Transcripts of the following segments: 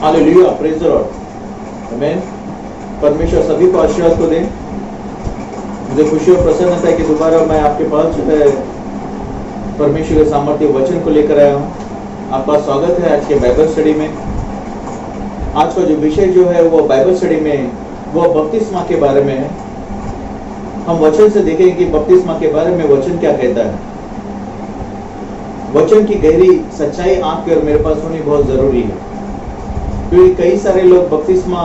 Hallelujah, praise the Lord, आमीन। परमेश्वर सभी को आशीर्वाद को दे। मुझे खुशी और प्रसन्नता है कि दोबारा मैं आपके पास जो है परमेश्वर के सामर्थ्य वचन को लेकर आया हूँ। आपका स्वागत है आज के बाइबल स्टडी में। आज का जो विषय जो है वो बाइबल स्टडी में वो बपतिस्मा के बारे में है। हम वचन से देखेंगे कि बपतिस्मा के बारे में वचन क्या कहता है। वचन की गहरी सच्चाई आपके और मेरे पास होनी बहुत जरूरी है, क्योंकि कई सारे लोग बपतिस्मा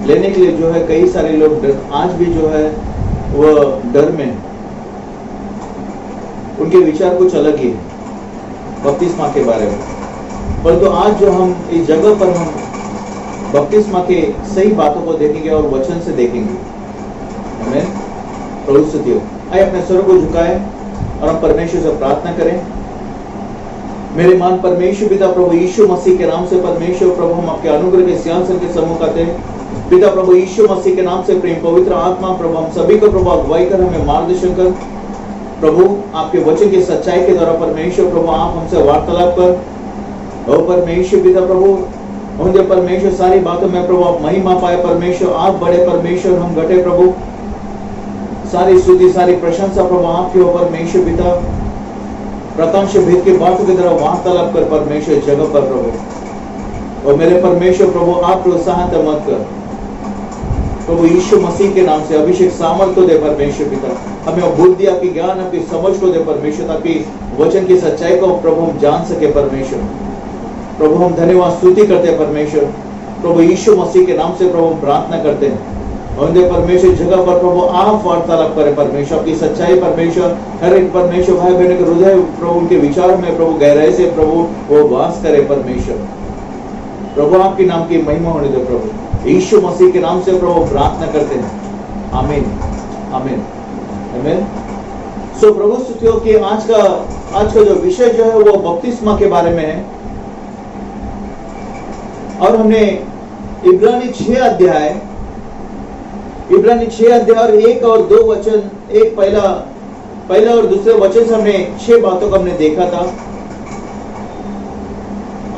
लेने के लिए जो है कई सारे लोग आज भी जो है वो डर में, उनके विचार कुछ अलग ही बपतिस्मा के बारे में। परंतु आज जो हम इस जगह पर हम बपतिस्मा के सही बातों को देखेंगे और वचन से देखेंगे। हमें प्रभु स्तुति हो। आइए अपने स्वर को झुकाएं और हम परमेश्वर से प्रार्थना करें। मेरे मान परमेश्वर पिता प्रभु यीशु मसीह के नाम से परमेश्वर प्रभु हम आपके अनुग्रह के सिंहासन के सम्मुख आते हैं। पिता प्रभु यीशु मसीह के नाम से प्रेम पवित्र आत्मा प्रभु हम सभी को प्रभु अगुवाई कर, हमें मार्गदर्शन कर। प्रभु आपके वचन की सच्चाई के द्वारा परमेश्वर प्रभु आप हमसे वार्तालाप कर। ओ परमेश्वर पिता प्रभु मुझे परमेश्वर सारी बातों में प्रभु आप महिमा पाए। परमेश्वर आप बड़े, परमेश्वर हम घटे। प्रभु सारी स्तुति सारी प्रशंसा प्रभु आपकी हो परमेश्वर पिता। प्रकाश भेद की बातों की तरह वार्तालाप कर परमेश्वर जगह पर प्रभु। और मेरे परमेश्वर प्रभु आप प्रोत्साहन मत कर प्रभु यीशु मसीह के नाम से अभिषेक सामर्थ को दे परमेश्वर पिता। हमें बुद्धि आपकी ज्ञान आपकी समझ को दे परमेश्वर, ताकि वचन की सच्चाई को प्रभु हम जान सके परमेश्वर। प्रभु हम धन्यवाद स्तुति करते हैं परमेश्वर। प्रभु यीशु मसीह के नाम से प्रभु हम प्रार्थना करते हैं। और परमेश्वर जगह पर प्रभु आप वार्तालाप करें परमेश्वर, आपकी सच्चाई परमेश्वर हर एक परमेश्वर भाई बहन के हृदय प्रभु उनके विचार में प्रभु गहराई से प्रभु वो वास करे परमेश्वर। प्रभु आपके नाम की महिमा होने दो प्रभु यीशु मसीह के नाम से प्रभु प्रार्थना करते हैं। आमीन आमीन आमीन। सो प्रभु स्तुतियों कि आज का जो विषय जो है वो बपतिस्मा के बारे में है। और हमने इब्रानी 6 अध्याय और 1 और 2 वचन, एक पहला और दूसरे वचन से हमने 6 बातों को हमने देखा था।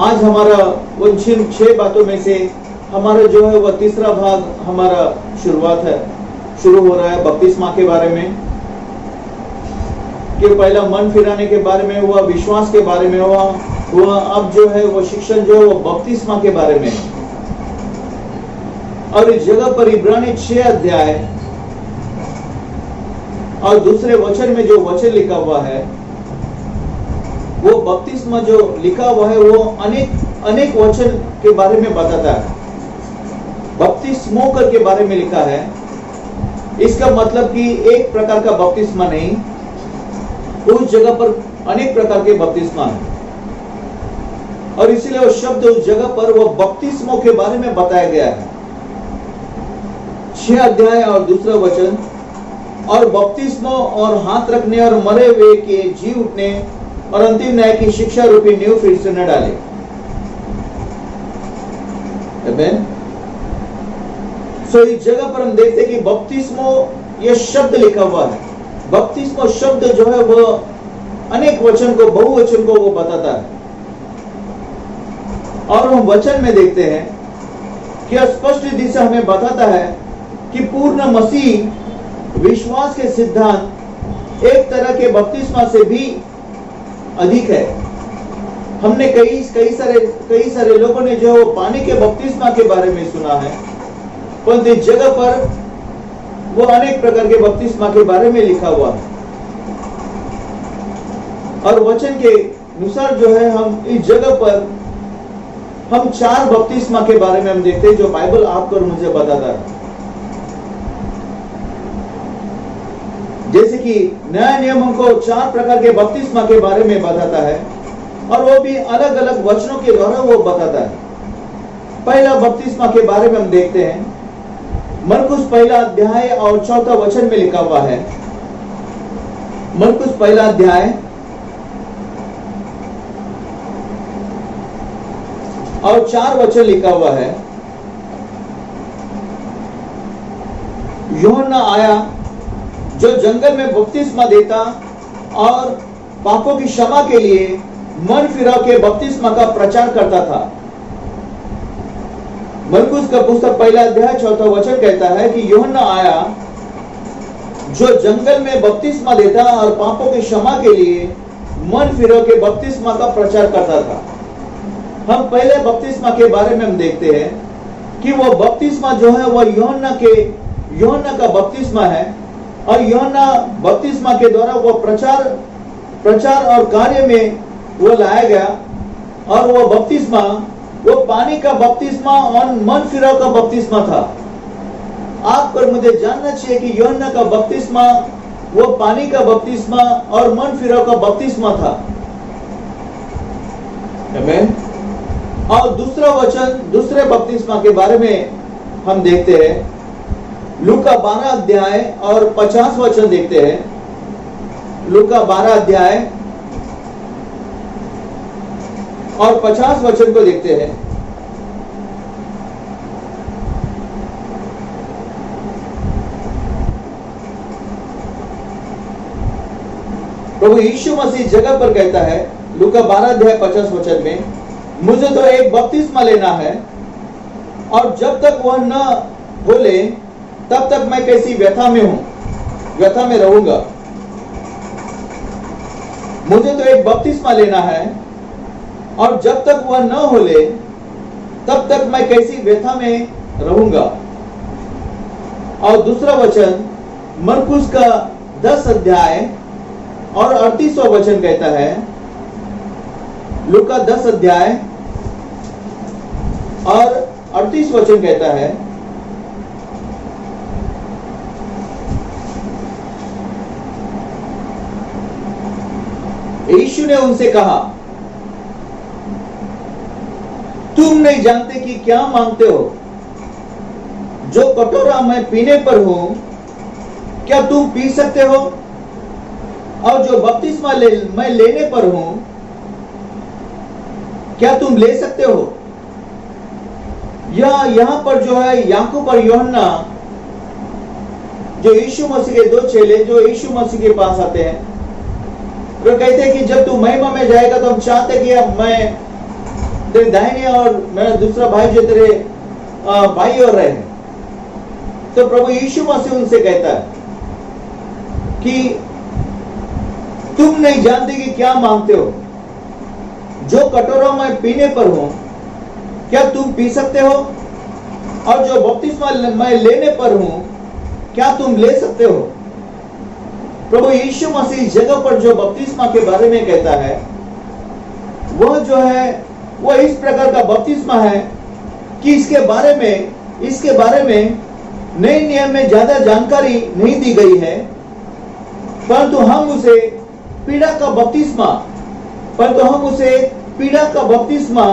आज हमारा उन 6 बातों में से हमारा जो है वह तीसरा भाग हमारा शुरू हो रहा है बपतिस्मा के बारे में। कि पहला मन फिराने के बारे में हुआ, विश्वास के बारे में हुआ, अब जो है वो शिक्षण जो है वो बपतिस्मा के बारे में है। और इस जगह पर इब्रानी 6 अध्याय और दूसरे वचन में जो वचन लिखा हुआ है वो बपतिस्मा जो लिखा हुआ है वो अनेक वचन के बारे में बताता है। बपतिस्मो करके बारे में लिखा है। इसका मतलब कि एक प्रकार का बपतिस्मा नहीं, उस जगह पर अनेक प्रकार के बपतिस्मा है। और इसीलिए वो शब्द उस जगह पर वो बपतिस्मो के बारे में बताया गया है। 6 अध्याय और दूसरा वचन, और बपतिस्मो और हाथ रखने और मरे हुए के जी उठने और अंतिम न्याय की शिक्षा रूपी नींव फिर से न डाले। आमीन। सो इस जगह पर हम देखते हैं कि बपतिस्मो ये शब्द लिखा हुआ है। बपतिस्मो शब्द जो है वो अनेक वचन को, बहुवचन को वो बताता है। और हम वचन में देखते हैं कि स्पष्ट रीति से हमें बताता है कि पूर्ण मसीह विश्वास के सिद्धांत एक तरह के बपतिस्मा से भी अधिक है। हमने कई सारे लोगों ने जो पानी के बपतिस्मा के बारे में सुना है, परंतु इस जगह पर वो अनेक प्रकार के बपतिस्मा के बारे में लिखा हुआ है। और वचन के अनुसार जो है हम इस जगह पर हम 4 बपतिस्मा के बारे में हम देखते हैं जो बाइबल आपको और मुझे बताता है। जैसे कि नया नियम हमको 4 प्रकार के बपतिस्मा के बारे में बताता है, और वो भी अलग अलग वचनों के द्वारा वो बताता है। पहला बपतिस्मा के बारे में हम देखते हैं, मरकुस 1 अध्याय और 4 वचन में लिखा हुआ है। मरकुस 1 अध्याय और 4 वचन लिखा हुआ है। यूहन्ना आया जो जंगल में बपतिस्मा देता और पापों की क्षमा के लिए मन फिराव के बपतिस्मा का प्रचार करता था। मरकुस का पुस्तक 1 अध्याय 4 वचन कहता है कि यूहन्ना आया जो जंगल में बपतिस्मा देता और पापों की क्षमा के लिए मन फिरो के बपतिस्मा का प्रचार करता था। हम पहले बपतिस्मा के बारे में हम देखते हैं कि वो बपतिस्मा जो है वह यूहन्ना का बपतिस्मा है और यूहन्ना बपतिस्मा के द्वारा वो प्रचार और कार्य में वो लाया गया और वो बपतिस्मा वो पानी का बपतिस्मा और मन फिराव का बपतिस्मा था। आप पर मुझे जानना चाहिए कि यूहन्ना का बपतिस्मा वो पानी का बपतिस्मा और मन फिराव का बपतिस्मा था। आमीन। और दूसरा वचन दूसरे बपतिस्मा के बारे में हम देखते हैं। लूका 12 अध्याय और 50 वचन देखते हैं। लूका 12 अध्याय और 50 वचन को देखते हैं। प्रभु यीशु मसीह जगह पर कहता है लूका 12 अध्याय 50 वचन में, मुझे तो एक बपतिस्मा लेना है और जब तक वह न हो ले तब तक मैं कैसी व्यथा में रहूंगा। मुझे तो एक बपतिस्मा लेना है और जब तक वह न हो ले तब तक मैं कैसी व्यथा में रहूंगा। और दूसरा वचन मरकुस का 10 अध्याय और 38वां वचन कहता है। लूका 10 अध्याय और 38 वचन कहता है, यीशु ने उनसे कहा, तुम नहीं जानते कि क्या मांगते हो। जो कटोरा मैं पीने पर हूं क्या तुम पी सकते हो, और जो बपतिस्मा मैं लेने पर हूं क्या तुम ले सकते हो। यहां पर जो है याकूब और यूहन्ना जो यीशु मसीह के 2 चेले जो यीशु मसीह के पास आते हैं, वो कहते हैं कि जब तू महिमा में जाएगा तो हम चाहते कि अब मैं तेरे दाहिने और मेरा दूसरा भाई जो तेरे भाई और रहे। तो प्रभु यीशु मसीह उनसे कहता है कि तुम नहीं जानते कि क्या मांगते हो। जो कटोरा मैं पीने पर हूं क्या तुम पी सकते हो, और जो बपतिस्मा मैं लेने पर हूं क्या तुम ले सकते हो। प्रभु यीशु मसीह जगह पर जो बपतिस्मा के बारे में कहता है वह जो है वह इस प्रकार का बपतिस्मा है कि इसके बारे में नए नियम में ज्यादा जानकारी नहीं दी गई है, परंतु हम उसे पीड़ा का बपतिस्मा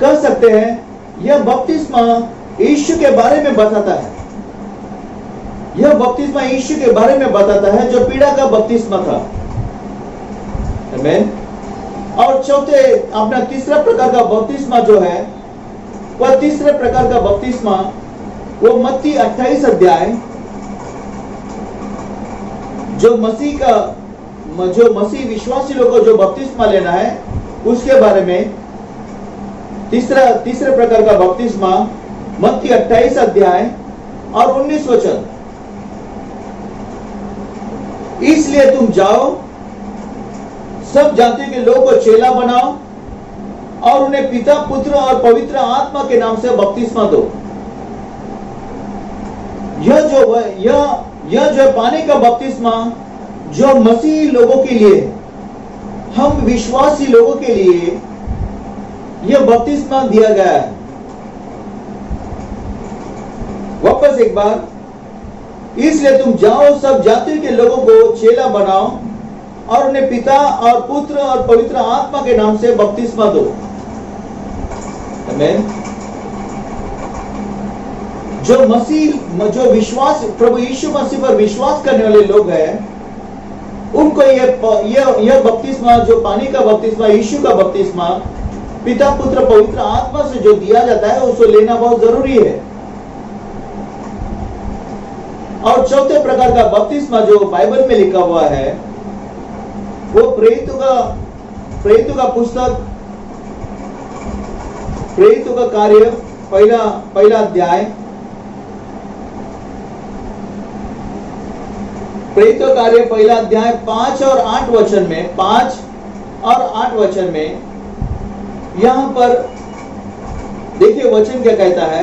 कर सकते हैं। यह बपतिस्मा यीशु के बारे में बताता है। यह बपतिस्मा यीशु के बारे में बताता है जो पीड़ा का बपतिस्मा था। आमीन। और चौथे अपना तीसरा प्रकार का बपतिस्मा जो है वह तीसरे प्रकार का बपतिस्मा वो मत्ती 28 अध्याय जो मसीह विश्वासी लोगों को जो बपतिस्मा लेना है उसके बारे में तीसरे प्रकार का बपतिस्मा मत्ती 28 अध्याय और 19 वचन। इसलिए तुम जाओ, सब जाति के लोगों को चेला बनाओ और उन्हें पिता पुत्र और पवित्र आत्मा के नाम से बपतिस्मा दो। यह जो पानी का बपतिस्मा जो मसीही लोगों के लिए, हम विश्वासी लोगों के लिए यह बपतिस्मा दिया गया है। वापस एक बार, इसलिए तुम जाओ, सब जाति के लोगों को चेला बनाओ और उन्हें पिता और पुत्र और पवित्र आत्मा के नाम से बपतिस्मा दो। आमीन। जो विश्वास प्रभु यीशु मसीह पर विश्वास करने वाले लोग हैं उनको यह बपतिस्मा जो पानी का बपतिस्मा, यीशु का बपतिस्मा पिता पुत्र पवित्र आत्मा से जो दिया जाता है उसको लेना बहुत जरूरी है। और चौथे प्रकार का बपतिस्मा जो बाइबल में लिखा हुआ है वो प्रेरितों का पुस्तक, प्रेरितों का कार्य पहला अध्याय, प्रेरितों कार्य पहला अध्याय 5 और 8 वचन में, 5 और 8 वचन में यहां पर देखिए वचन क्या कहता है।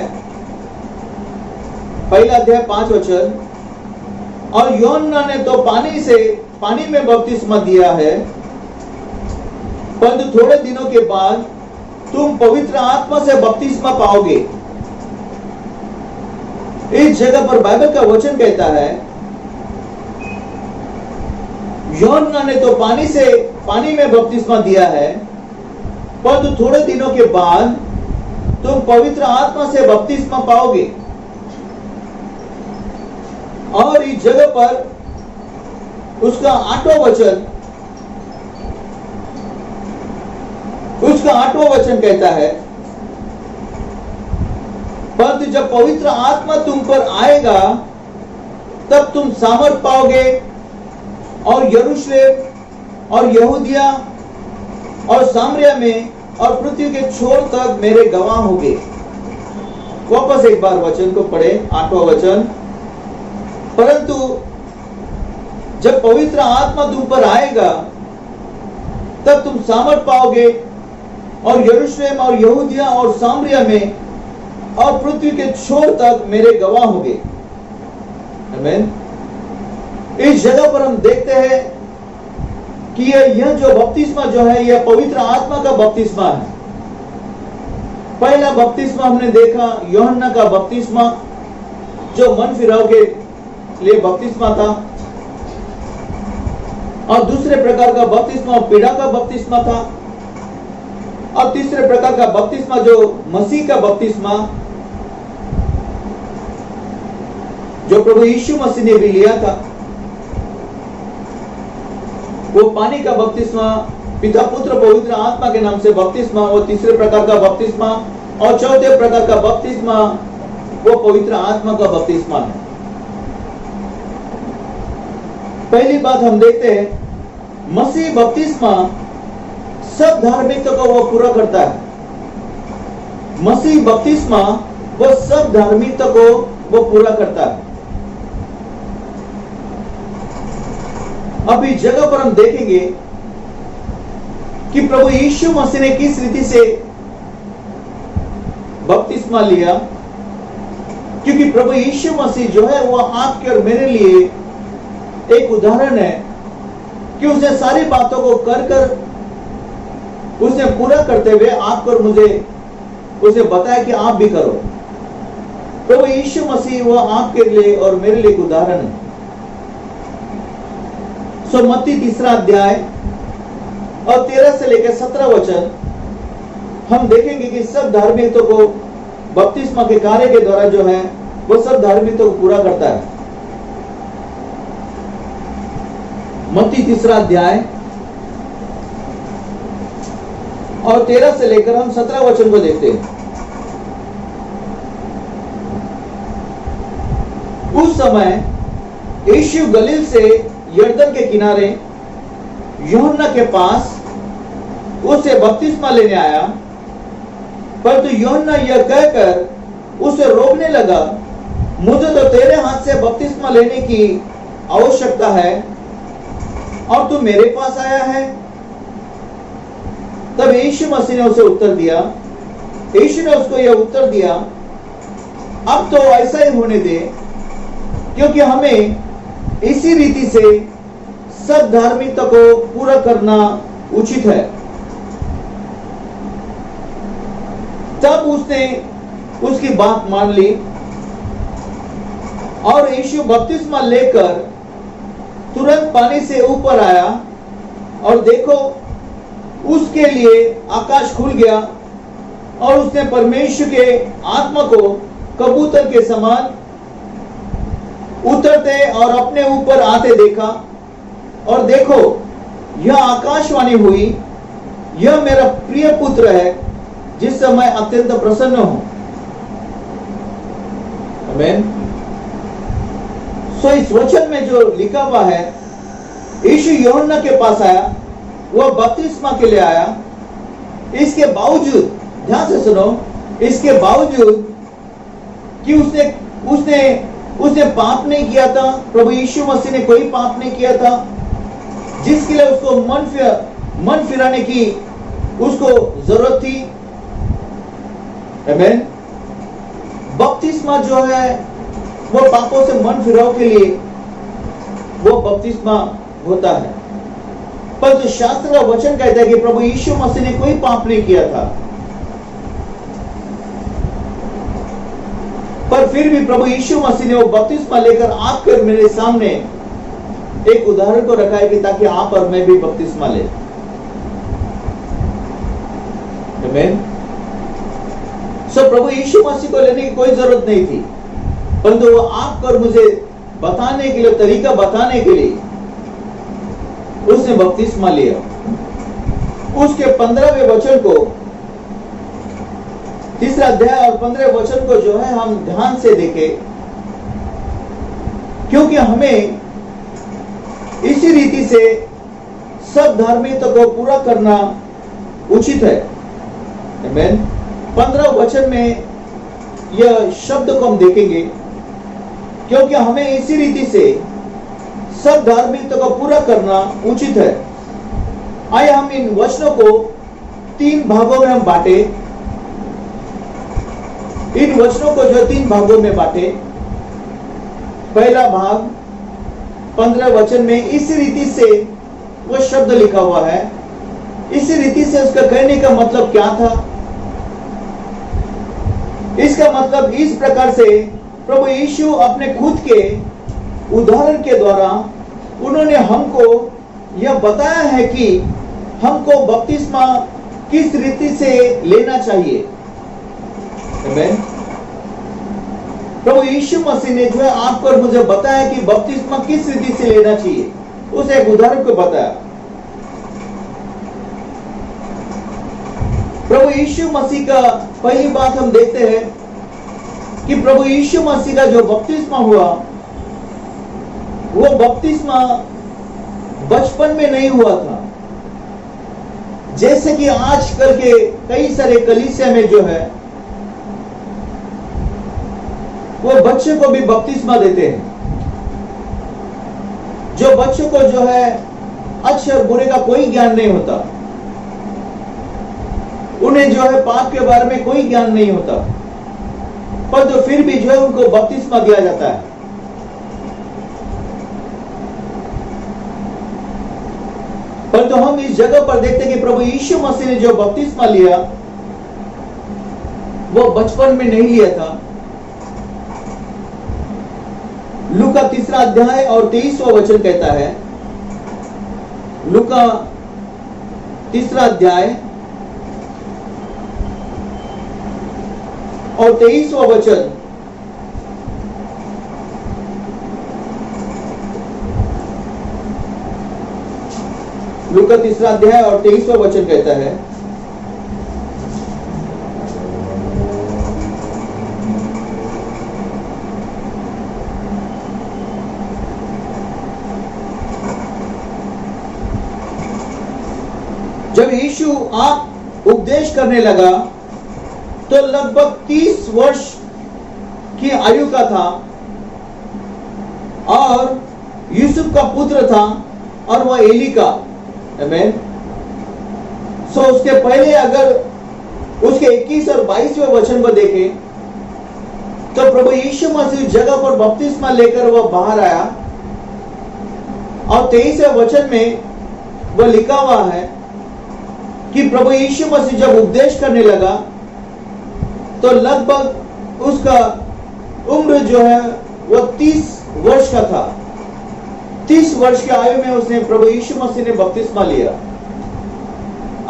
पहला अध्याय 5 वचन, और यूहन्ना ने तो पानी में बपतिस्मा दिया है, परंतु थोड़े दिनों के बाद तुम पवित्र आत्मा से बपतिस्मा पाओगे। इस जगह पर बाइबल का वचन कहता है यूहन्ना ने तो पानी में बपतिस्मा दिया है, परंतु थोड़े दिनों के बाद तुम पवित्र आत्मा से बपतिस्मा पाओगे। और इस जगह पर उसका 8वां वचन कहता है, परंतु जब पवित्र आत्मा तुम पर आएगा तब तुम सामर्थ पाओगे और यरूशलेम और यहूदिया और सामरिया में और पृथ्वी के छोर तक मेरे गवाह होंगे। वापस एक बार वचन को पढ़े, 8वां वचन, परंतु जब पवित्र आत्मा तुम पर आएगा तब तुम सामर्थ पाओगे और यरूशलेम और यहूदिया और सामरिया में और पृथ्वी के छोर तक मेरे गवाह होंगे। आमीन। इस जगह पर हम देखते हैं कि यह जो बपतिस्मा जो है यह पवित्र आत्मा का बपतिस्मा है। पहला बपतिस्मा हमने देखा यूहन्ना का बपतिस्मा, जो मन फिराव के लिए बपतिस्मा था, और दूसरे प्रकार का बपतिस्मा पीड़ा का बपतिस्मा था, और तीसरे प्रकार का बपतिस्मा जो मसीह का बपतिस्मा, जो प्रभु यीशु मसीह ने भी लिया था, वो पानी का बपतिस्मा, पिता पुत्र पवित्र आत्मा के नाम से बपतिस्मा, वो तीसरे प्रकार का बपतिस्मा, और चौथे प्रकार का बपतिस्मा वो पवित्र आत्मा का बपतिस्मा है। पहली बात हम देखते हैं मसीह बपतिस्मा सब धार्मिकता को वो पूरा करता है। मसीह बपतिस्मा वो सब धार्मिकता को वो पूरा करता है। अब इस जगह पर हम देखेंगे कि प्रभु यीशु मसीह ने किस रीति से बपतिस्मा लिया, क्योंकि प्रभु यीशु मसीह जो है वह आपके और मेरे लिए एक उदाहरण है कि उसने सारी बातों को कर उसने पूरा करते हुए आपको और मुझे उसे बताया कि आप भी करो। प्रभु यीशु मसीह वह आपके लिए और मेरे लिए एक उदाहरण है। सो मत्ती 3 अध्याय और 13 से लेकर 17 वचन हम देखेंगे कि सब धार्मिकता को बपतिस्मा के कार्य के द्वारा जो है वो सब धार्मिकता को पूरा करता है। मत्ती 3 अध्याय और 13 से लेकर हम 17 वचन को देखते हैं। उस समय यीशु गलील से यरदन के किनारे यूहन्ना के पास उसे बपतिस्मा लेने आया, परंतु यूहन्ना यह कहकर उसे रोकने लगा, मुझे तो तेरे हाथ से बपतिस्मा लेने की आवश्यकता है और तू मेरे पास आया है। तब यीशु मसीह ने उसे उत्तर दिया, यीशु ने उसको यह उत्तर दिया, अब तो ऐसा ही होने दे, क्योंकि हमें इसी रीति से सब धार्मिकता को पूरा करना उचित है। तब उसने उसकी बात मान ली और यीशु बपतिस्मा लेकर तुरंत पानी से ऊपर आया, और देखो उसके लिए आकाश खुल गया और उसने परमेश्वर के आत्मा को कबूतर के समान उतरते और अपने ऊपर आते देखा, और देखो यह आकाशवाणी हुई, यह मेरा प्रिय पुत्र है जिससे मैं अत्यंत प्रसन्न हूं। आमीन। सो इस वचन में जो लिखा हुआ है, यीशु यूहन्ना के पास आया, वह बपतिस्मा के लिए आया। इसके बावजूद ध्यान से सुनो, इसके बावजूद कि उसने पाप नहीं किया था, प्रभु यीशु मसीह ने कोई पाप नहीं किया था, जिसके लिए उसको मन फिराने की उसको जरूरत थी। आमीन। बपतिस्मा जो है वो पापों से मन फिराव के लिए वो बपतिस्मा होता है। पर जो शास्त्र का वचन कहता है कि प्रभु यीशु मसीह ने कोई पाप नहीं किया था, पर फिर भी प्रभु यीशु मसीह ने वो बपतिस्मा लेकर आकर मेरे सामने एक उदाहरण को रखा है कि ताकि आप और मैं भी बपतिस्मा ले। आमीन। सो प्रभु यीशु मसीह को लेने की कोई जरूरत नहीं थी, परंतु वो आपको और मुझे बताने के लिए, तरीका बताने के लिए उसने बपतिस्मा लिया। उसके 15वें वचन को, 3 अध्याय और 15वें वचन को जो है हम ध्यान से देखें, क्योंकि हमें इसी रीति से सब धार्मिकता को पूरा करना उचित है। आमीन। 15 वचन में यह शब्द को हम देखेंगे, क्योंकि हमें इसी रीति से सब धार्मिकता को पूरा करना उचित है। आइए हम इन वचनों को 3 भागों में हम बांटे। इन वचनों को जो 3 भागों में बांटे। पहला भाग 15 वचन में इसी रीति से वो शब्द लिखा हुआ है। इसी रीति से उसका कहने का मतलब क्या था? इसका मतलब इस प्रकार से प्रभु यीशु अपने खुद के उदाहरण के द्वारा उन्होंने हमको यह बताया है कि हमको बपतिस्मा किस रीति से लेना चाहिए। आमीन। प्रभु यीशु मसीह ने जो है आपको और मुझे बताया कि बपतिस्मा किस रीति से लेना चाहिए। उस एक उदाहरण को बताया। प्रभु यीशु मसीह का पहली बात हम देखते हैं कि प्रभु यीशु मसीह का जो बपतिस्मा हुआ, वो बपतिस्मा बचपन में नहीं हुआ था, जैसे कि आजकल के कई सारे कलीसिया में जो है वो बच्चे को भी बपतिस्मा देते हैं। जो बच्चों को जो है अच्छे और बुरे का कोई ज्ञान नहीं होता, उन्हें जो है पाप के बारे में कोई ज्ञान नहीं होता, पर तो फिर भी जो है उनको बपतिस्मा दिया जाता है। पर तो हम इस जगह पर देखते हैं कि प्रभु यीशु मसीह ने जो बपतिस्मा लिया वो बचपन में नहीं लिया था। लूका 3 अध्याय और 23वां वचन कहता है, लूका 3 अध्याय और 23वां वचन, लूका 3 अध्याय और 23वां वचन कहता है, जब यीशु आप उपदेश करने लगा तो लगभग 30 वर्ष की आयु का था और यूसुफ का पुत्र था और वह एली का। आमीन। सो उसके पहले अगर उसके 21 और 22वें वचन को देखें तो प्रभु यीशु मसीह जगह पर बपतिस्मा लेकर वह बाहर आया और 23वें वचन में वह लिखा हुआ है कि प्रभु यीशु मसीह जब उपदेश करने लगा तो लगभग उसका उम्र जो है वह 30 वर्ष का था। 30 वर्ष की आयु में उसने प्रभु यीशु मसीह ने बपतिस्मा लिया।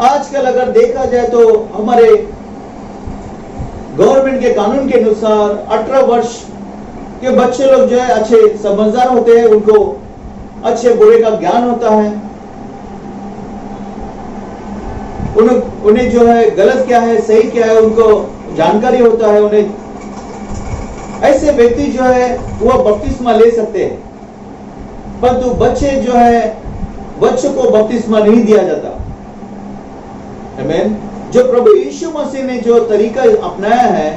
आजकल अगर देखा जाए तो हमारे गवर्नमेंट के कानून के अनुसार 18 वर्ष के बच्चे लोग जो है अच्छे समझदार होते हैं, उनको अच्छे बुरे का ज्ञान होता है, उन्हें जो है गलत क्या है सही क्या है उनको जानकारी होता है। उन्हें ऐसे व्यक्ति जो है वो बपतिस्मा ले सकते हैं, परंतु बच्चे जो है बच्चों को बपतिस्मा नहीं दिया जाता। आमीन। जो प्रभु यीशु मसीह ने जो तरीका अपनाया है,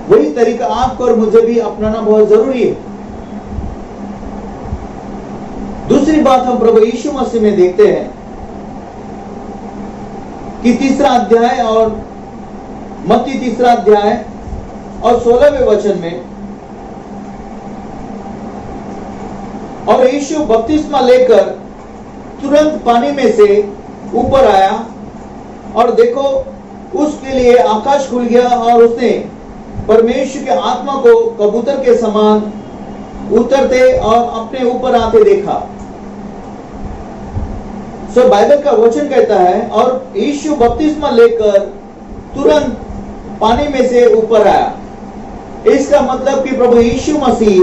वही तरीका आपको और मुझे भी अपनाना बहुत जरूरी है। दूसरी बात हम प्रभु यीशु मसीह में देखते हैं कि 3 अध्याय और मत्ती 3 अध्याय और 16वें वचन में, और यीशु बपतिस्मा लेकर तुरंत पानी में से ऊपर आया, और देखो उसके लिए आकाश खुल गया और उसने परमेश्वर के आत्मा को कबूतर के समान उतरते और अपने ऊपर आते देखा। सो बाइबल का वचन कहता है, और यीशु बपतिस्मा लेकर तुरंत पानी में से ऊपर आया। इसका मतलब कि प्रभु यीशु मसीह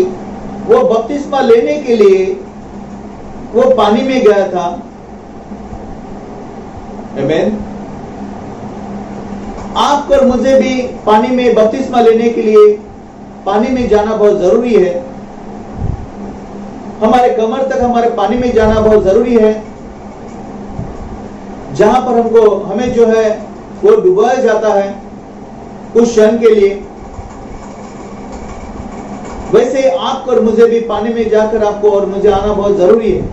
वो बपतिस्मा लेने के लिए वो पानी में गया था। आमीन। आपको और मुझे भी पानी में बपतिस्मा लेने के लिए पानी में जाना बहुत जरूरी है। हमारे कमर तक हमारे पानी में जाना बहुत जरूरी है, जहां पर हमें जो है वो डुबाया जाता है कुछ क्षण के लिए। वैसे आपको और मुझे भी पानी में जाकर आपको और मुझे आना बहुत जरूरी है।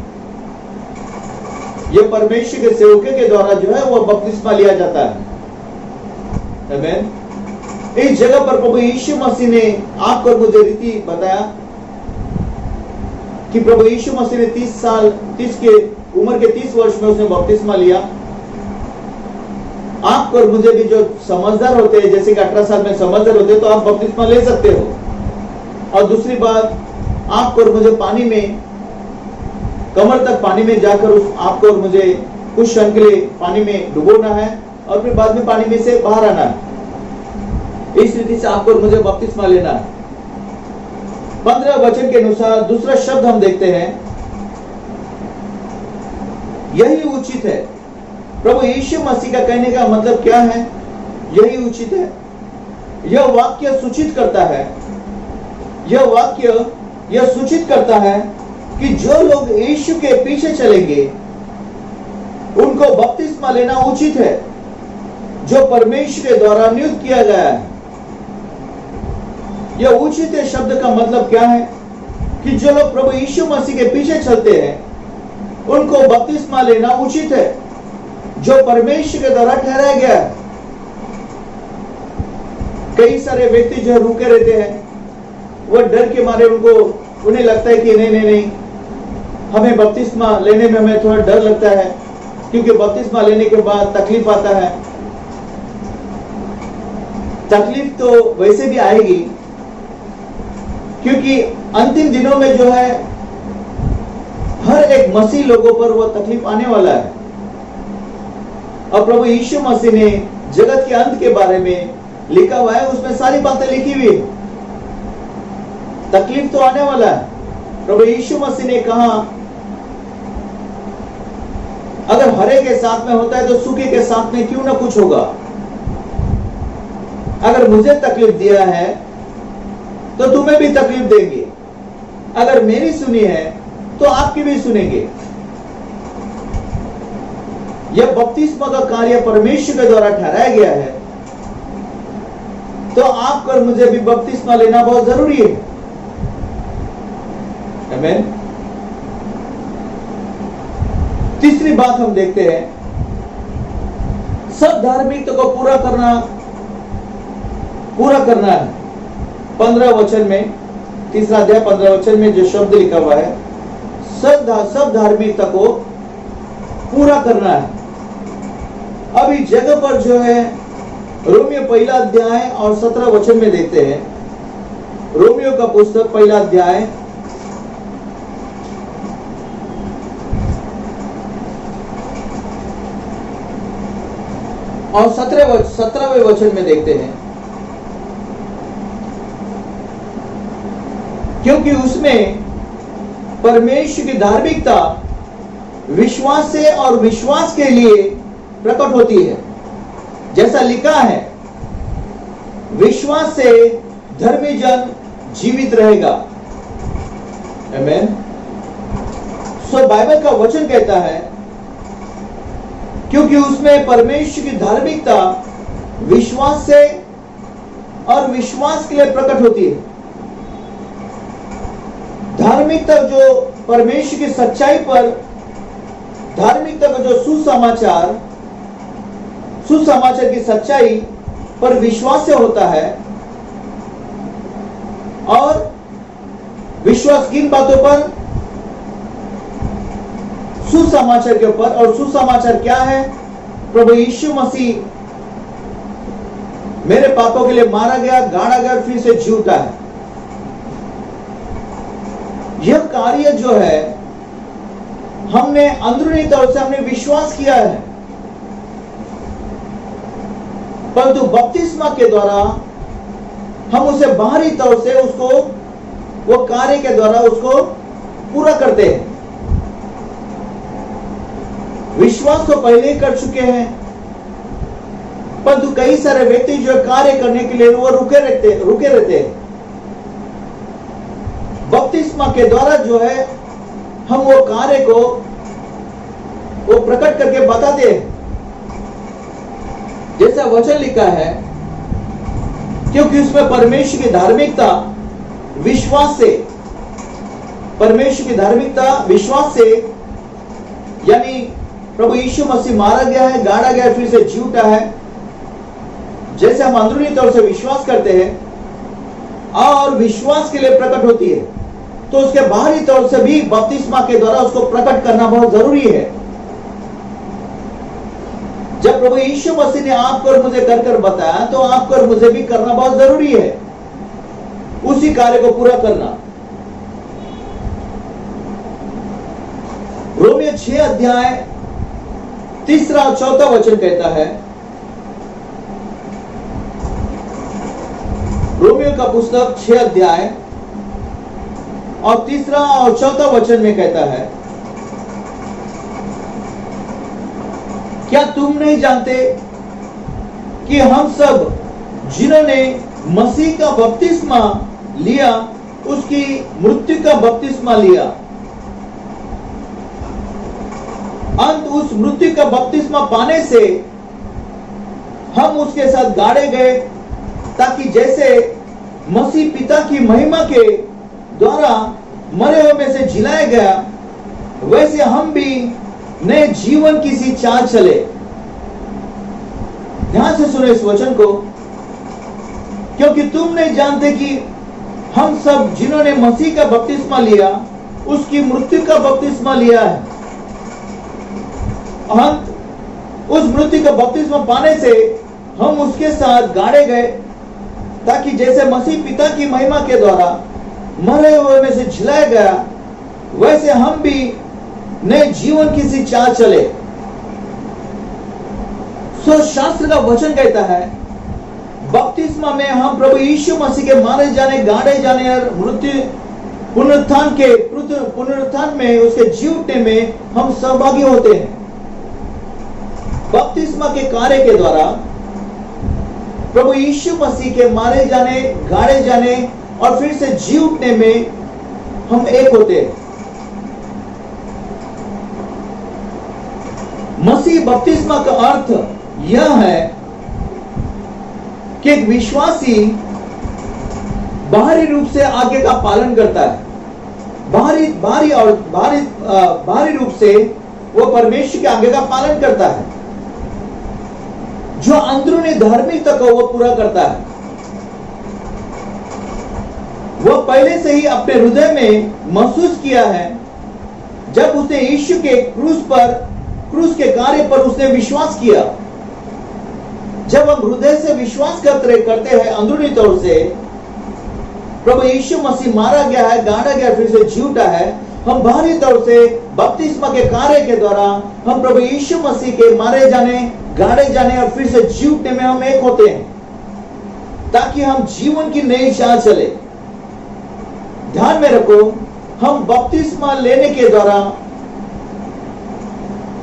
यह परमेश्वर के सेवकों के द्वारा जो है वो बपतिस्मा लिया जाता है। आमीन। इस जगह पर प्रभु यीशु मसीह ने आपको और मुझे रीति बताया कि प्रभु यीशु मसीह ने 30 के उम्र के 30 वर्ष में उसने बपतिस्मा लिया। आपको और मुझे भी जो समझदार होते हैं, जैसे कि 18 साल में समझदार होते हैं, तो आप बपतिस्मा ले सकते हो। और दूसरी बात, आपको और मुझे पानी में कमर तक पानी में जाकर आपको और मुझे कुछ क्षण के लिए पानी में डुबोना है और फिर बाद में पानी में से बाहर आना है। इस रीति से आपको और मुझे बपतिस्मा लेना है। 15 वचन के अनुसार दूसरा शब्द हम देखते हैं, यही उचित है। प्रभु यीशु मसीह का कहने का मतलब क्या है? यही उचित है। यह वाक्य सूचित करता है, यह सूचित करता है कि जो लोग यीशु के पीछे चलेंगे उनको बपतिस्मा लेना उचित है, जो परमेश्वर के द्वारा नियुक्त किया गया है। यह उचित है शब्द का मतलब क्या है? कि जो लोग प्रभु यीशु मसीह के पीछे चलते हैं उनको बपतिस्मा लेना उचित है, जो परमेश्वर के द्वारा ठहराया गया है। कई सारे व्यक्ति जो रुके रहते हैं, वह डर के मारे उन्हें लगता है कि नहीं, हमें बपतिस्मा लेने में हमें थोड़ा डर लगता है, क्योंकि बपतिस्मा लेने के बाद तकलीफ आता है। तकलीफ तो वैसे भी आएगी, क्योंकि अंतिम दिनों में जो है हर एक मसीह लोगों पर वह तकलीफ आने वाला है। और प्रभु यीशु मसीह ने जगत के अंत के बारे में लिखा हुआ है, उसमें सारी बातें लिखी हुई है। तकलीफ तो आने वाला है। प्रभु यीशु मसीह ने कहा, अगर हरे के साथ में होता है तो सूखे के साथ में क्यों ना कुछ होगा। अगर मुझे तकलीफ दिया है तो तुम्हें भी तकलीफ देंगे। अगर मेरी सुनी है तो आपकी भी सुनेंगे। यह बपतिस्मा का कार्य परमेश्वर के द्वारा ठहराया गया है, तो आपको और मुझे भी बपतिस्मा लेना बहुत जरूरी है। आमीन। तीसरी बात हम देखते हैं, सब धार्मिकता को पूरा करना है। 15 वचन में, 3 अध्याय 15 वचन में जो शब्द लिखा हुआ है, सब धार्मिकता को पूरा करना है। अब इस जगह पर जो है रोमियो 1 अध्याय और 17 वचन में देखते हैं। रोमियो का पुस्तक 1 अध्याय और 17वें वचन में देखते हैं, क्योंकि उसमें परमेश्वर की धार्मिकता विश्वास से और विश्वास के लिए प्रकट होती है। जैसा लिखा है, विश्वास से धर्मी जन जीवित रहेगा। आमीन। सो बाइबल का वचन कहता है क्योंकि उसमें परमेश्वर की धार्मिकता विश्वास से और विश्वास के लिए प्रकट होती है। धार्मिकता जो परमेश्वर की सच्चाई पर, धार्मिकता का जो सुसमाचार की सच्चाई पर विश्वास से होता है, और विश्वास किन बातों पर? सुसमाचार के ऊपर। और सुसमाचार क्या है? प्रभु यीशु मसीह मेरे पापों के लिए मारा गया, गाड़ा गया, फिर से जी उठा है। यह कार्य जो है हमने अंदरूनी तौर से हमने विश्वास किया है, परंतु बपतिस्मा के द्वारा हम उसे बाहरी तौर से उसको, वो कार्य के द्वारा उसको पूरा करते हैं। विश्वास तो पहले ही कर चुके हैं, परंतु कई सारे व्यक्ति जो कार्य करने के लिए वो रुके रहते हैं। बपतिस्मा के द्वारा जो है हम वो कार्य को वो प्रकट करके बताते हैं। जैसा वचन लिखा है, क्योंकि उसमें परमेश्वर की धार्मिकता विश्वास से, परमेश्वर की धार्मिकता विश्वास से, यानी प्रभु यीशु मसीह मारा गया है, गाड़ा गया, फिर से जी उठा है, जैसे हम अंदरूनी तौर से विश्वास करते हैं और विश्वास के लिए प्रकट होती है, तो उसके बाहरी तौर से भी बपतिस्मा के द्वारा उसको प्रकट करना बहुत जरूरी है। जब प्रभु यीशु मसीह ने आपको और मुझे कर बताया, तो आपको और मुझे भी करना बहुत जरूरी है, उसी कार्य को पूरा करना। रोमियो 6 अध्याय 3 और 4 वचन कहता है, रोमियो का पुस्तक 6 अध्याय और 3 और 4 वचन में कहता है, क्या तुम नहीं जानते कि हम सब जिन्होंने मसीह का बपतिस्मा लिया, उसकी मृत्यु का बपतिस्मा लिया। अंत उस मृत्यु का बपतिस्मा पाने से हम उसके साथ गाड़े गए, ताकि जैसे मसीह पिता की महिमा के द्वारा मरे हुए में से जिलाया गया, वैसे हम भी नए जीवन की सी चाल चले। ध्यान से सुनो इस वचन को, क्योंकि तुम नहीं जानते कि हम सब जिन्होंने मसीह का बपतिस्मा लिया, उसकी मृत्यु का बपतिस्मा लिया है। अंत उस मृत्यु का बपतिस्मा पाने से हम उसके साथ गाड़े गए, ताकि जैसे मसीह पिता की महिमा के द्वारा मरे हुए में से जिलाया गया, वैसे हम भी नए जीवन की सी चाल चले। सो शास्त्र का वचन कहता है, बपतिस्मा में हम प्रभु यीशु मसीह के मारे जाने, गाड़े जाने और मृत्यु पुनरुत्थान में, उसके जी उठने में हम सहभागी होते हैं। बपतिस्मा के कार्य के द्वारा प्रभु यीशु मसीह के मारे जाने, गाड़े जाने और फिर से जी उठने में हम एक होते हैं। मसीह बपतिस्मा का अर्थ यह है कि एक विश्वासी बाहरी रूप से आज्ञा का पालन करता है। बाहरी रूप से वो परमेश्वर की आज्ञा का पालन करता है, जो अंदरूनी धार्मिकता को वो पूरा करता है। वो पहले से ही अपने हृदय में महसूस किया है, जब उसने यीशु के क्रूस के कार्य पर उसने विश्वास किया। जब हम हृदय से विश्वास करते हैं अंदरूनी तौर से, प्रभु यीशु मसीह मारा गया है, गाड़ा गया, फिर से जी उठा है, हम बाहरी तौर से बपतिस्मा के कार्य के द्वारा हम प्रभु यीशु मसीह के मारे जाने, गाड़े जाने और फिर से जी उठने में हम एक होते हैं, ताकि हम जीवन की नई चाल चले। ध्यान में रखो, हम बपतिस्मा लेने के द्वारा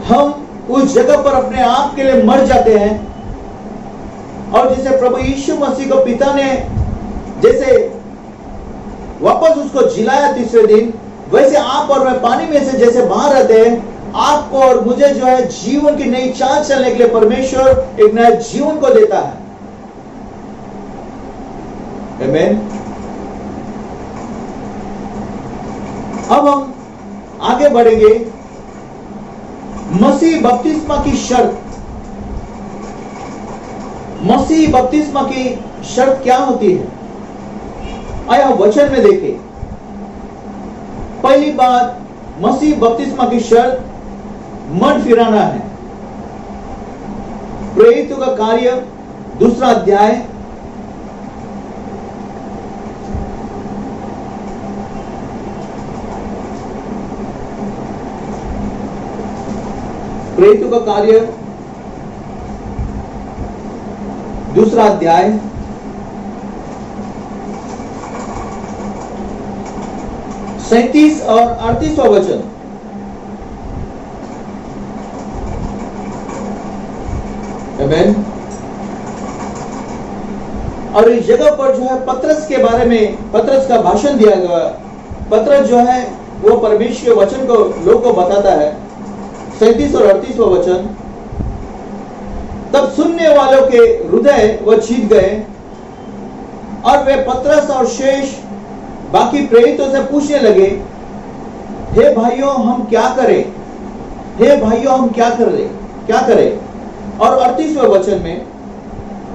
हम उस जगह पर अपने आप के लिए मर जाते हैं, और जैसे प्रभु यीशु मसीह को पिता ने जैसे वापस उसको जिलाया तीसरे दिन, वैसे आप और मैं पानी में से जैसे बाहर रहते हैं, आपको और मुझे जो है जीवन की नई चाल चलने के लिए परमेश्वर एक नया जीवन को देता है। आमीन। अब हम आगे बढ़ेंगे। मसीह बपतिस्मा की शर्त। मसीह बपतिस्मा की शर्त क्या होती है? आया वचन में देखें। पहली बात, मसीह बपतिस्मा की शर्त मन फिराना है। प्रेरितों का कार्य 2 अध्याय प्रेरितों का कार्य 2 अध्याय 37 और 38वां वचन। आमीन। और इस जगह पर जो है पतरस के बारे में, पतरस का भाषण दिया गया। पतरस जो है वो परमेश्वर के वचन को लोगों को बताता है। 37 और 38वां वचन। तब सुनने वालों के हृदय वह जीत गए और वे पतरस और शेष बाकी प्रेरितों से पूछने लगे, हे भाइयों हम क्या करें? हे भाइयों हम क्या करें? और 38वें वचन में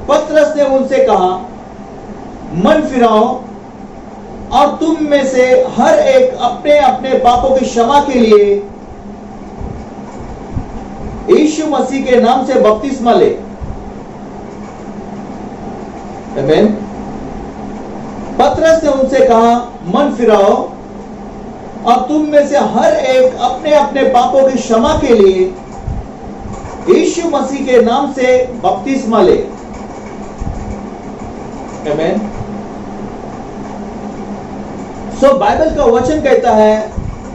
पतरस ने उनसे कहा, मन फिराओ और तुम में से हर एक अपने अपने पापों की क्षमा के लिए यीशु मसीह के नाम से बपतिस्मा ले। आमीन। पतरस ने उनसे कहा, मन फिराओ और तुम में से हर एक अपने अपने पापों की क्षमा के लिए यीशु मसीह के नाम से बपतिस्मा ले। आमीन। सो बाइबल का वचन कहता है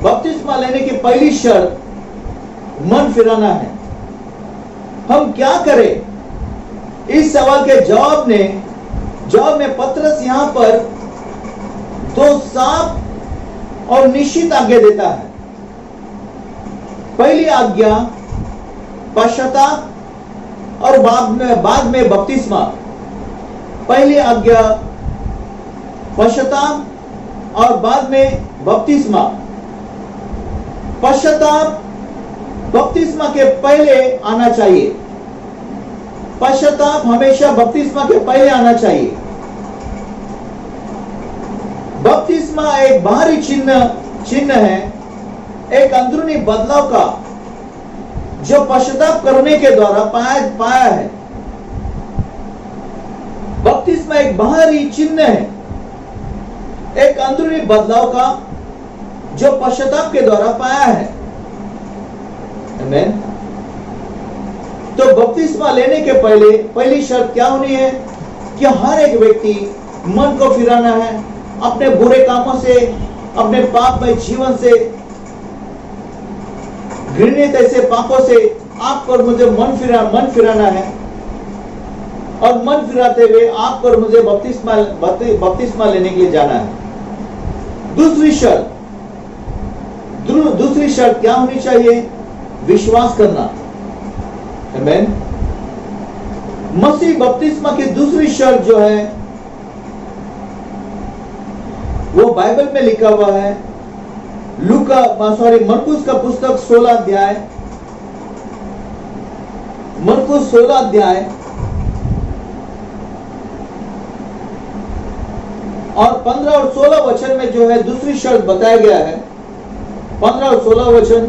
बपतिस्मा लेने की पहली शर्त मन फिराना है। हम क्या करें? इस सवाल के जवाब में पतरस यहां पर 2 साफ और निश्चित आज्ञा देता है। पहली आज्ञा पश्चाताप और बाद में बपतिस्मा। पहली आज्ञा पश्चाताप और बाद में बपतिस्मा। पश्चाताप बपतिस्मा के पहले आना चाहिए। पश्चाताप हमेशा बपतिस्मा के पहले आना चाहिए। बपतिस्मा एक बाहरी चिन्ह है, एक अंदरूनी बदलाव का जो पश्चाताप करने के द्वारा पाया है। बपतिस्मा एक बाहरी चिन्ह है, एक अंदरूनी बदलाव का जो पश्चाताप के द्वारा पाया है। आमीन। तो बपतिस्मा लेने के पहले पहली शर्त क्या होनी है कि हर एक व्यक्ति मन को फिराना है अपने बुरे कामों से, अपने पापमय जीवन से, घृणित ऐसे पापों से आपको और मुझे मन फिराना है। और मन फिराते हुए आपको और मुझे बपतिस्मा लेने के लिए जाना है। दूसरी शर्त क्या होनी चाहिए? विश्वास करना। आमीन। मसीह बपतिस्मा की दूसरी शर्त जो है वो बाइबल में लिखा हुआ है। मरकुस का पुस्तक 16 अध्याय, मरकुस 16 अध्याय और 15 और 16 वचन में जो है दूसरी शर्त बताया गया है। 15 और 16 वचन।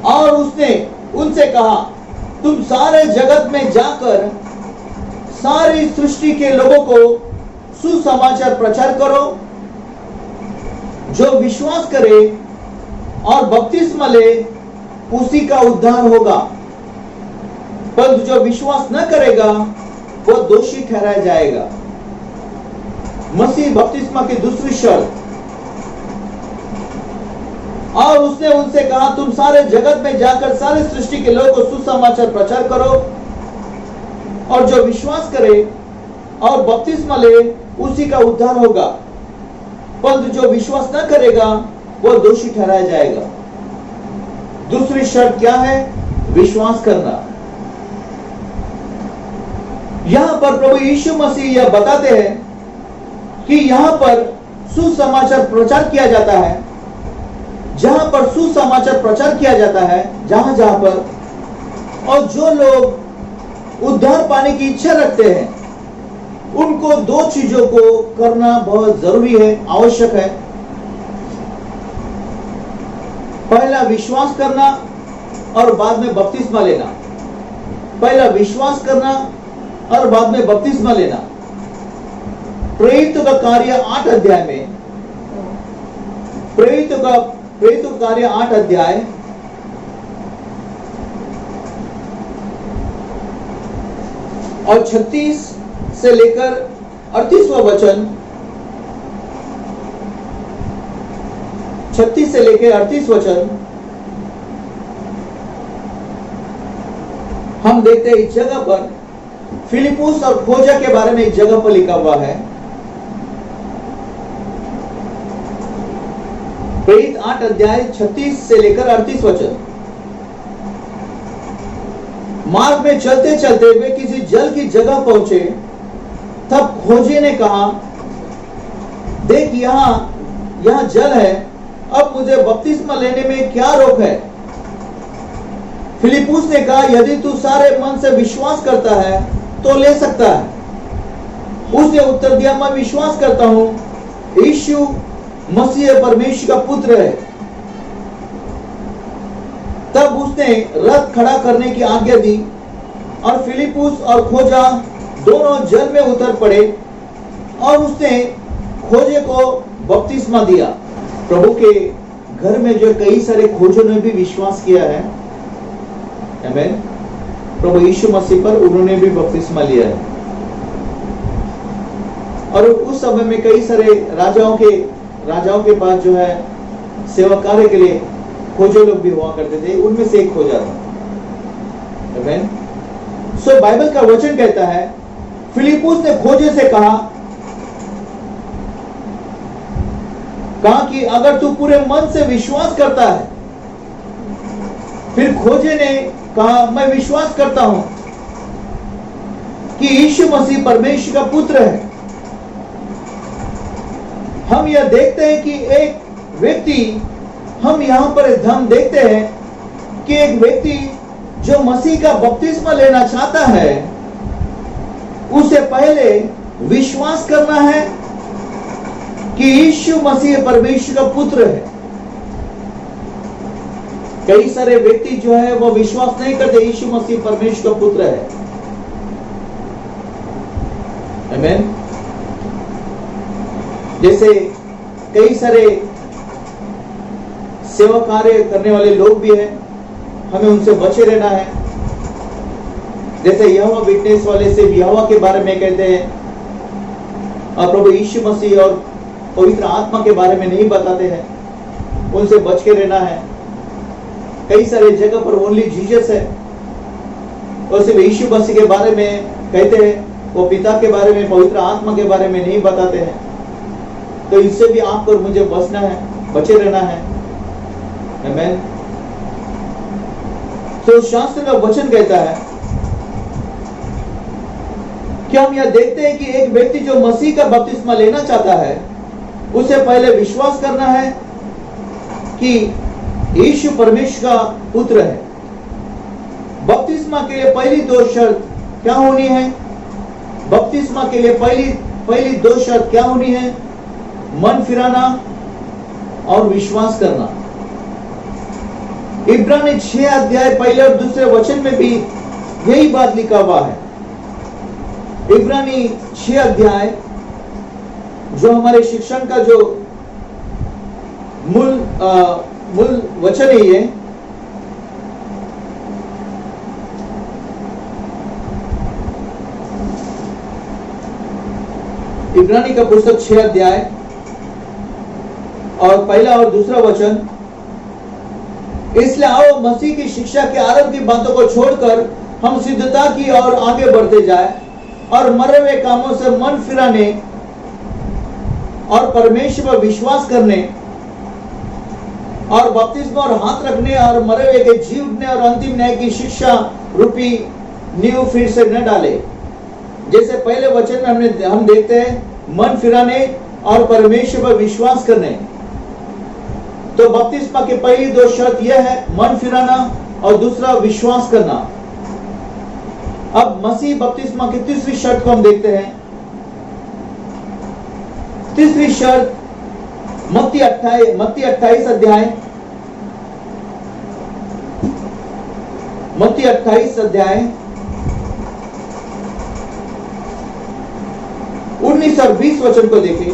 और उसने उनसे कहा, तुम सारे जगत में जाकर सारी सृष्टि के लोगों को सुसमाचार प्रचार करो। जो विश्वास करे और बपतिस्मा ले उसी का उद्धार होगा, परंतु जो विश्वास न करेगा वो दोषी ठहराया जाएगा। मसीह बपतिस्मा की दूसरी शर्त। और उसने उनसे कहा, तुम सारे जगत में जाकर सारे सृष्टि के लोगों को सुसमाचार प्रचार करो, और जो विश्वास करे और बपतिस्मा ले उसी का उद्धार होगा, परंतु जो विश्वास न करेगा वो दोषी ठहराया जाएगा। दूसरी शर्त क्या है? विश्वास करना। यहां पर प्रभु यीशु मसीह यह बताते हैं कि यहां पर सुसमाचार प्रचार किया जाता है। जहां पर सुसमाचार प्रचार किया जाता है, जहां पर, और जो लोग उद्धार पाने की इच्छा रखते हैं, उनको दो चीजों को करना बहुत जरूरी है, आवश्यक है। पहला विश्वास करना और बाद में बपतिस्मा लेना। पहला विश्वास करना और बाद में बपतिस्मा लेना। प्रेरितों का कार्य 8 अध्याय में, प्रेरितों का कार्य 8 अध्याय और 36 से लेकर 38वां वचन, 36 से लेकर 38 वचन हम देखते हैं। इस जगह पर फिलिपुस और खोजा के बारे में इस जगह पर लिखा हुआ है। प्रेरित 8 अध्याय 36 से लेकर 38 वचन। मार्ग में चलते चलते वे किसी जल की जगह पहुंचे। तब खोजे ने कहा, देख यहां जल है, अब मुझे बपतिस्मा लेने में क्या रोक है? फिलिपुस ने कहा, यदि तू सारे मन से विश्वास करता है तो ले सकता है। उसने उत्तर दिया, मैं विश्वास करता हूं यीशु मसीह परमेश्वर का पुत्र है। तब उसने रथ खड़ा करने की आज्ञा दी और फिलिपुस और खोजा दोनों जल में उतर पड़े और उसने खोजे को बपतिस्मा दिया। प्रभु के घर में जो कई सारे खोजों ने भी विश्वास किया है, आमीन, प्रभु यीशु मसीह पर, उन्होंने भी बपतिस्मा लिया है। और उस समय में कई सारे राजाओं के पास जो है सेवा कार्य के लिए खोजे लोग भी हुआ करते थे, उनमें से एक खोजा था। आमीन। सो बाइबल का वचन कहता है, फिलिपुस ने खोजे से कहा कि अगर तू पूरे मन से विश्वास करता है। फिर खोजे ने कहा, मैं विश्वास करता हूं कि यीशु मसीह परमेश्वर का पुत्र है। हम यह देखते हैं कि एक व्यक्ति, हम यहां पर हम देखते हैं कि एक व्यक्ति जो मसीह का बपतिस्मा लेना चाहता है, उसे पहले विश्वास करना है कि यीशु मसीह परमेश्वर का पुत्र है। कई सारे व्यक्ति जो है वो विश्वास नहीं करते यीशु मसीह परमेश्वर का पुत्र है। आमीन। जैसे कई सारे सेवा कार्य करने वाले लोग भी हैं, हमें उनसे बचे रहना है। जैसे यहोवा विटनेस वाले से यहोवा के बारे में कहते हैं और प्रभु यीशु मसीह और पवित्र आत्मा के बारे में नहीं बताते हैं, उनसे बच के रहना है। कई सारे जगह पर ओनली जीसस है और सिर्फ यीशु मसीह के बारे में कहते हैं, वो पिता के बारे में, पवित्र आत्मा के बारे में नहीं बताते हैं। तो इससे भी आपको और मुझे बचना है, बचे रहना है। आमीन। तो शास्त्र का वचन कहता है कि हम यह देखते हैं कि एक व्यक्ति जो मसीह का बपतिस्मा लेना चाहता है, उसे पहले विश्वास करना है कि यीशु परमेश्वर का पुत्र है। बपतिस्मा के लिए पहली दो शर्त क्या होनी है? बपतिस्मा के लिए पहली दो शर्त क्या होनी है? मन फिराना और विश्वास करना। इब्रानी 6 अध्याय पहले और दूसरे वचन में भी यही बात लिखा हुआ है। इब्रानी 6 अध्याय जो हमारे शिक्षण का जो मूल वचन है, ये इब्रानी का पुस्तक 6 अध्याय और पहला और दूसरा वचन, इसलिए आओ मसीह की शिक्षा के आरंभ की बातों को छोड़कर हम सिद्धता की ओर आगे बढ़ते जाए और मरे हुए कामों से मन फिराने और परमेश्वर पर विश्वास करने और बपतिस्मा और हाथ रखने और मरे हुए के जी उठने और अंतिम न्याय की शिक्षा रूपी नींव फिर से न डाले। जैसे पहले वचन में हम देखते हैं मन फिराने और परमेश्वर पर विश्वास करने। तो बपतिस्मा की पहली दो शर्त यह है, मन फिराना और दूसरा विश्वास करना। अब मसीह बपतिस्मा की तीसरी शर्त को हम देखते हैं। तीसरी शर्त मत्ती 28 अध्याय 19 और 20 वचन को देखें।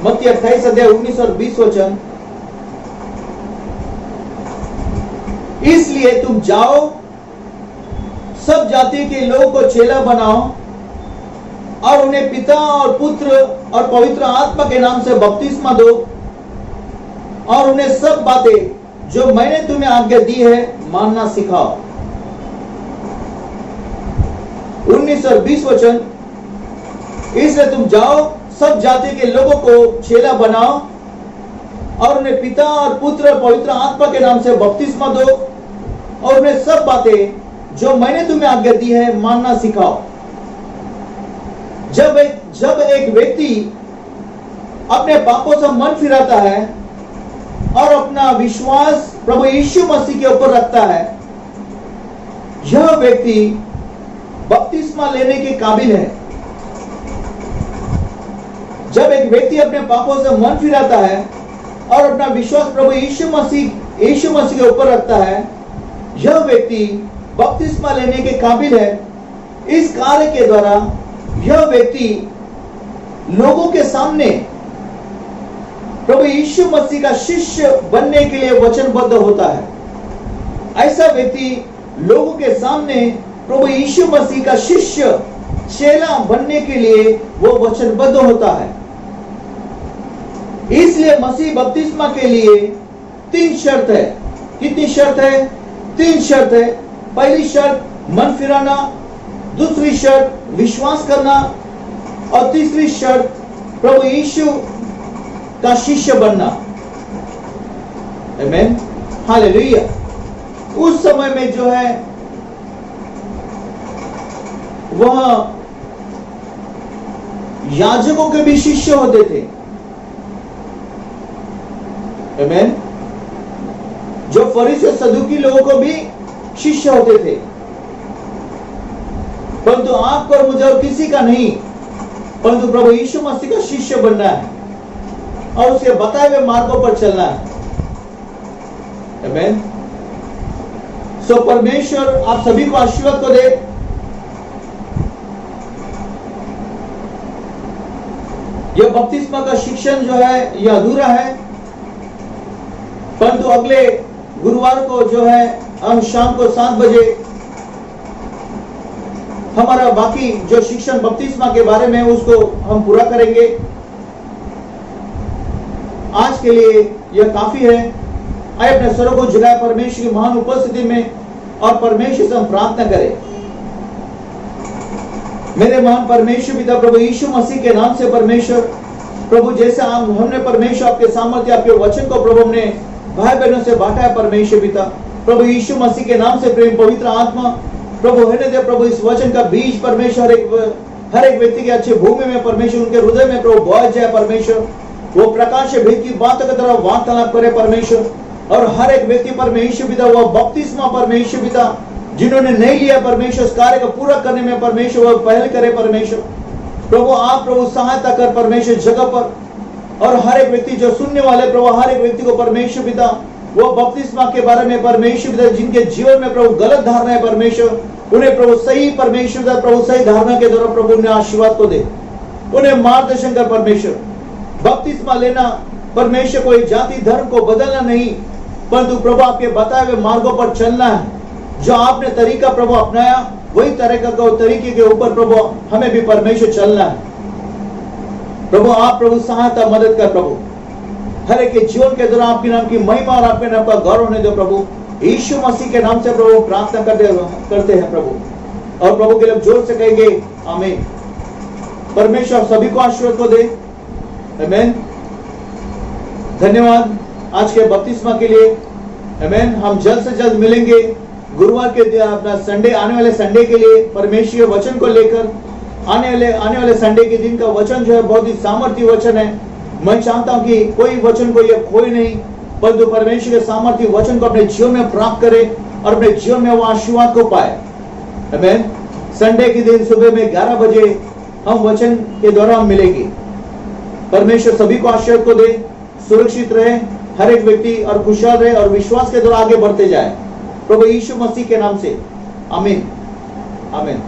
मत्ती 28 अध्याय 19 और 20 वचन। इसलिए तुम जाओ, सब जाति के लोगों को चेला बनाओ और उन्हें पिता और पुत्र और पवित्र आत्मा के नाम से बपतिस्मा दो और उन्हें सब बातें जो मैंने तुम्हें आज्ञा दी है मानना सिखाओ। 19 और 20 वचन। इसलिए तुम जाओ, सब जाति के लोगों को चेला बनाओ और उन्हें पिता और पुत्र और पवित्र आत्मा के नाम से बपतिस्मा दो और उन्हें सब बातें जो मैंने तुम्हें आज्ञा दी है मानना सिखाओ। जब एक व्यक्ति अपने पापों से मन फिराता है और अपना विश्वास प्रभु यीशु मसीह के ऊपर रखता है, यह व्यक्ति बपतिस्मा लेने के काबिल है। जब एक व्यक्ति अपने पापों से मन फिराता है और अपना विश्वास प्रभु यीशु मसीह के ऊपर रखता है, यह व्यक्ति बपतिस्मा लेने के काबिल है। इस कार्य के द्वारा यह व्यक्ति लोगों के सामने प्रभु यीशु मसीह का शिष्य बनने के लिए वचनबद्ध होता है। ऐसा व्यक्ति लोगों के सामने प्रभु यीशु मसीह का शिष्य चेला बनने के लिए वो वचनबद्ध होता है। इसलिए मसीह बपतिस्मा के लिए 3 शर्त है। कितनी शर्त है? 3 शर्त है। पहली शर्त मन फिराना, दूसरी शर्त विश्वास करना और तीसरी शर्त प्रभु यीशु का शिष्य बनना। आमीन, हालेलुया। उस समय में जो है वह याजकों के भी शिष्य होते थे। आमीन। जो फरीसी और सदूकी लोगों को भी शिष्य होते थे, परंतु आपको और मुझे और किसी का नहीं, परंतु प्रभु यीशु मसीह का शिष्य बनना है और उसके बताए हुए मार्गों पर चलना है। आमीन। सो परमेश्वर आप सभी को आशीर्वाद को दे। यह बपतिस्मा का शिक्षण जो है यह अधूरा है, परंतु अगले गुरुवार को जो है हम शाम को 7 बजे हमारा बाकी जो शिक्षण बपतिस्मा के बारे में उसको हम पूरा करेंगे। आज के लिए यह काफी है। आइए अपने स्वरों को झुकाए परमेश्वर की महान उपस्थिति में और परमेश्वर से हम प्रार्थना करें। मेरे महान परमेश्वर पिता प्रभु यीशु मसीह के नाम से परमेश्वर प्रभु, जैसे हमने परमेश्वर आपके सामर्थ्य आपके वचन को प्रभु हमने भाई बहनों से बांटा है परमेश्वर पिता, प्रभु यीशु मसीह के नाम से प्रेम पवित्र आत्मा प्रभु होने दे प्रभु। इस वचन का बीज परमेश्वर हर एक व्यक्ति के अच्छे भूमि में परमेश्वर उनके हृदय में प्रभु बोझ जाए परमेश्वर। वो प्रकाश भेद की बातों की तरह वार्तालाप करे परमेश्वर, और हर एक व्यक्ति परमेश्वर पिता वह बपतिस्मा परमेश्वर पिता जिन्होंने नहीं लिया परमेश्वर उस कार्य को पूरा करने में परमेश्वर वह पहल करे परमेश्वर। प्रभु आप प्रभु सहायता कर परमेश्वर जगह पर, और हर एक व्यक्ति जो सुनने वाले प्रभु हर एक व्यक्ति को परमेश्वर पिता वो बपतिस्मा के बारे में परमेश्वर पिता जिनके जीवन में प्रभु गलत धारणा है परमेश्वर, उन्हें प्रभु सही परमेश्वर पिता प्रभु सही धारणा के द्वारा प्रभु उन्हें आशीर्वाद को दे, उन्हें मार्गदर्शन कर परमेश्वर। बपतिस्मा लेना परमेश्वर कोई जाति धर्म को बदलना नहीं, परंतु प्रभु आपके बताए हुए मार्गों पर चलना है। जो आपने तरीका प्रभु अपनाया वही तरीके के ऊपर प्रभु हमें भी परमेश्वर चलना है। प्रभु आप प्रभु सहायता मदद कर प्रभु, हर एक के जीवन के दौरान आपके नाम की महिमा और आपके नाम का गौरव होने दो प्रभु। यीशु मसीह के नाम से प्रभु प्रार्थना करते हैं प्रभु, और प्रभु के लिए जोर से कहेंगे आमीन। परमेश्वर सभी को आशीर्वाद को दे। आमीन। धन्यवाद। आज के बपतिस्मा के लिए। आमीन। हम जल्द से जल्द मिलेंगे गुरुवार के अपना संडे, आने वाले संडे के लिए परमेश्वर वचन को लेकर। आने वाले संडे के दिन का वचन जो है बहुत ही सामर्थ्य वचन है। मैं चाहता हूं कि कोई वचन को ये खोए नहीं, परंतु परमेश्वर के सामर्थ्य वचन को अपने जीवन में प्राप्त करे और अपने जीवन में वो आशीर्वाद को पाए। आमीन। संडे के दिन सुबह में 11 बजे हम वचन के द्वारा हम मिलेंगे। परमेश्वर सभी को आशीर्वाद को दे, सुरक्षित रहे हर एक व्यक्ति और खुशहाल रहे और विश्वास के द्वारा आगे बढ़ते जाए प्रभु यीशु मसीह के नाम से। आमीन। आमीन।